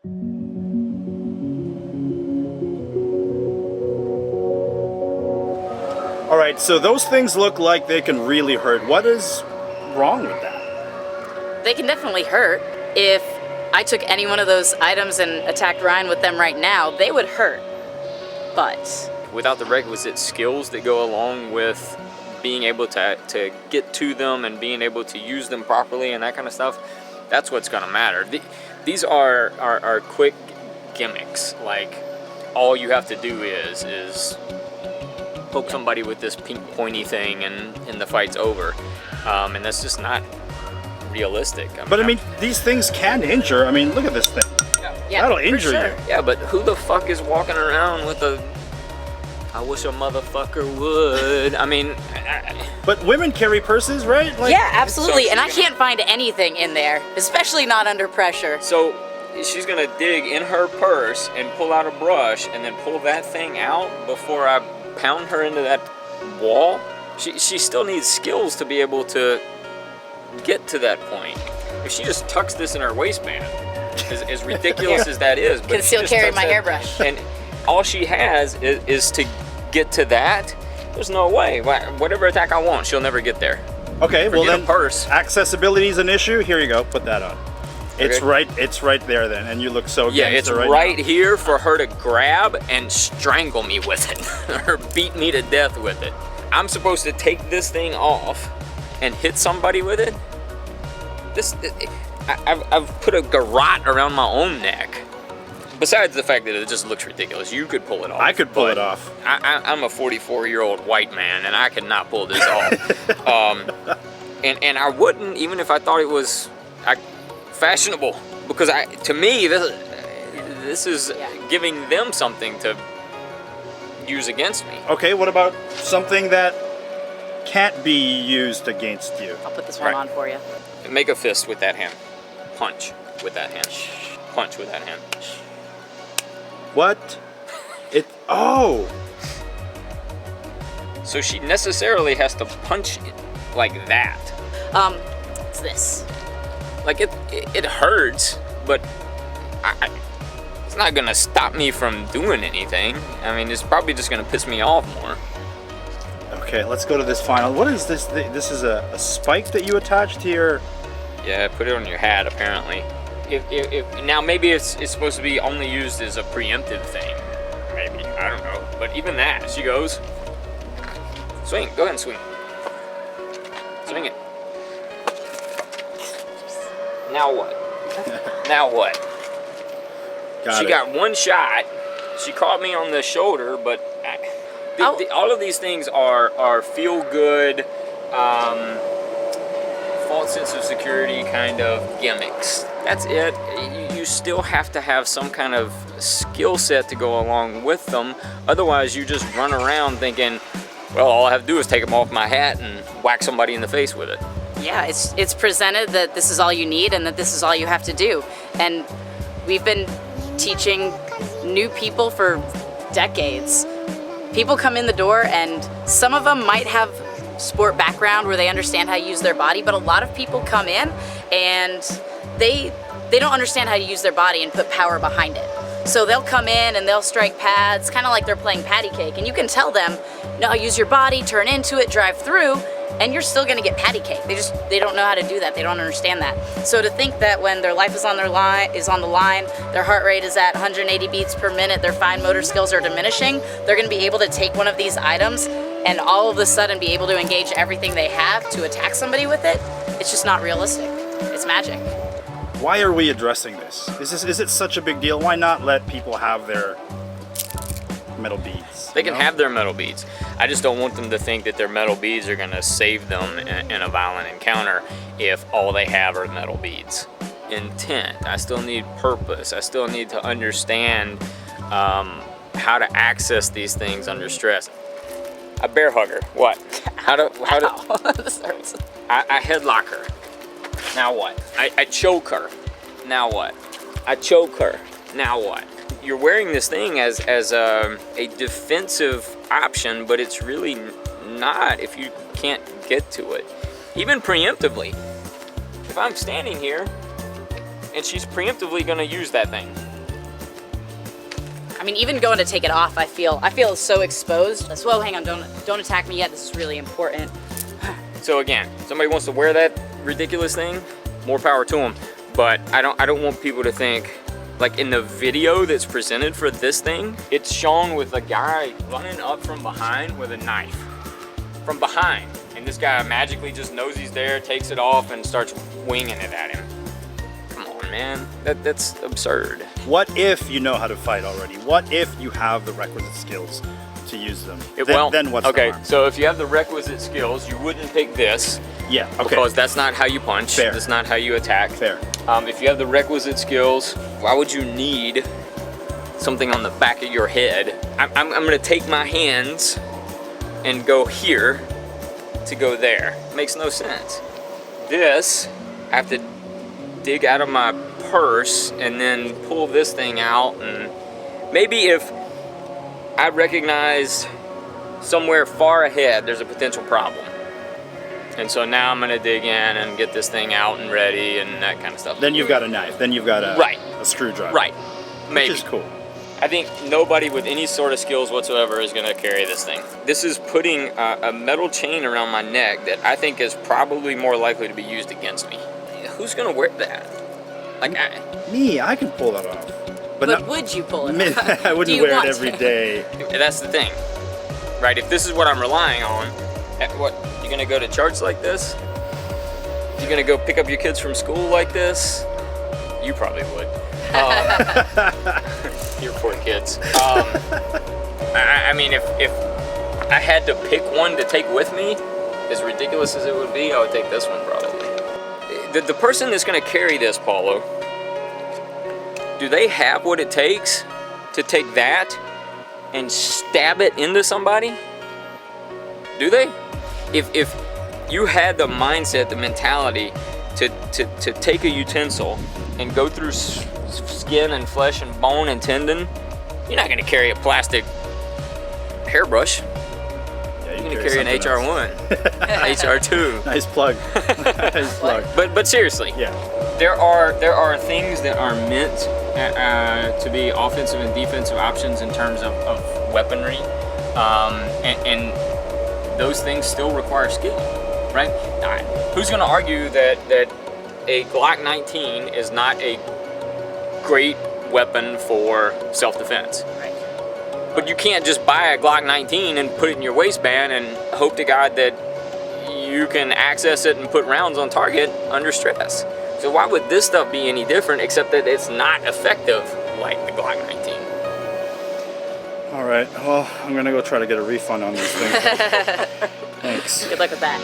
All right, so those things look like they can really hurt. What is wrong with that? They can definitely hurt. If I took any one of those items and attacked Ryan with them right now, they would hurt. But without the requisite skills that go along with being able to get to them and being able to use them properly and that kind of stuff, that's what's going to matter. These are quick gimmicks. Like, all you have to do is poke somebody with this pink pointy thing and the fight's over. And that's just not realistic. I mean, these things can injure. I mean, look at this thing. yeah, That'll injure sure. you. Yeah, but who the fuck is walking around with a... I wish a motherfucker would. I mean... But women carry purses, right? Like, Yeah, absolutely. so And I she's gonna- can't find anything in there, especially not under pressure. So she's gonna dig in her purse and pull out a brush and then pull that thing out before I pound her into that wall. She still needs skills to be able to get to that point. If she just tucks this in her waistband, as ridiculous as that is, but Can she still just carry tucks my that- hairbrush. and all she has is to get to that. There's no way. Whatever attack I want, she'll never get there. Okay, well Forget a then, purse. accessibility is an issue. Here you go. Put that on. It's Okay. right there then, and you look so Yeah, it's gangster right now. here for her to grab and strangle me with it, or beat me to death with it. I'm supposed to take this thing off and hit somebody with it? I've put a garrote around my own neck. Besides the fact that it just looks ridiculous, you could pull it off. I could pull but it off. I'm a 44-year-old white man, and I could not pull this off. And I wouldn't, even if I thought it was fashionable, because to me this is giving them something to use against me. Okay, what about something that can't be used against you? I'll put this one on for you. Make a fist with that hand. Punch with that hand. Punch with that hand. What? Oh! So she necessarily has to punch it like that. It's this. Like it hurts, but it's not gonna stop me from doing anything. I mean, it's probably just gonna piss me off more. Okay, let's go to this final. What is this? This is a spike that you attach to your... Yeah, put it on your hat, apparently. If now maybe it's supposed to be only used as a preemptive thing. Maybe, I don't know. But even that, she goes, swing, go ahead and swing. Swing it. Now what? Now what? She got one shot. She caught me on the shoulder, but all of these things are feel good, false sense of security kind of gimmicks. That's it. You still have to have some kind of skill set to go along with them. Otherwise, you just run around thinking, well, all I have to do is take them off my hat and whack somebody in the face with it. Yeah, it's presented that this is all you need and that this is all you have to do. And we've been teaching new people for decades. People come in the door and some of them might have sport background where they understand how to use their body, but a lot of people come in and they don't understand how to use their body and put power behind it. So they'll come in and they'll strike pads, kind of like they're playing patty cake, and you can tell them, no, use your body, turn into it, drive through, and you're still gonna get patty cake. They don't know how to do that. They don't understand that. So to think that when their life is on the line, their heart rate is at 180 beats per minute, their fine motor skills are diminishing, they're gonna be able to take one of these items and all of a sudden be able to engage everything they have to attack somebody with it, it's just not realistic. It's magic. Why are we addressing this? Is it such a big deal? Why not let people have their metal beads? They can have their metal beads. I just don't want them to think that their metal beads are gonna save them in a violent encounter if all they have are metal beads. Intent. I still need purpose. I still need to understand how to access these things under stress. A bear hugger. What? How to This hurts. I headlock her. Now what? I choke her. Now what? I choke her. Now what? You're wearing this thing as a defensive option, but it's really not if you can't get to it. Even preemptively. If I'm standing here and she's preemptively gonna use that thing, I mean, even going to take it off, I feel so exposed. So, whoa, hang on, don't attack me yet. This is really important. So again, somebody wants to wear that ridiculous thing, more power to them. But I don't want people to think, like in the video that's presented for this thing, it's shown with a guy running up from behind with a knife. From behind. And this guy magically just knows he's there, takes it off, and starts winging it at him. Come on, man. That's absurd. What if you know how to fight already? What if you have the requisite skills to use them? Then what's the harm? So if you have the requisite skills, you wouldn't pick this. Yeah, okay. Because that's not how you punch. Fair. That's not how you attack. Fair. If you have the requisite skills, why would you need something on the back of your head? I'm gonna take my hands and go here to go there. Makes no sense. This, I have to dig out of my purse and then pull this thing out, and maybe if I recognize somewhere far ahead there's a potential problem. And so now I'm gonna dig in and get this thing out and ready and that kind of stuff. Then you've got a knife. Then you've got a screwdriver. Right. Maybe. Which is cool. I think nobody with any sort of skills whatsoever is gonna carry this thing. This is putting a metal chain around my neck that I think is probably more likely to be used against me. Who's gonna wear that? Like Me, I can pull that off. But would you pull it off? I wouldn't wear it every day. That's the thing, right? If this is what I'm relying on, what, you're gonna go to church like this? You're gonna go pick up your kids from school like this? You probably would. Your poor kids. I mean, if I had to pick one to take with me, as ridiculous as it would be, I would take this one probably. The person that's gonna carry this, Paulo, do they have what it takes to take that and stab it into somebody? Do they? If you had the mindset, the mentality to take a utensil and go through skin and flesh and bone and tendon, you're not gonna carry a plastic hairbrush. Yeah, You're gonna carry an HR1, HR2. Nice plug. Nice plug. But seriously, Yeah. there are things that are meant to be offensive and defensive options in terms of weaponry, and those things still require skill, right? Who's going to argue that a Glock 19 is not a great weapon for self-defense? Right. But you can't just buy a Glock 19 and put it in your waistband and hope to God that you can access it and put rounds on target under stress. So why would this stuff be any different except that it's not effective like the Glock 19? All right. Well, I'm gonna go try to get a refund on these things. Thanks. Good luck with that.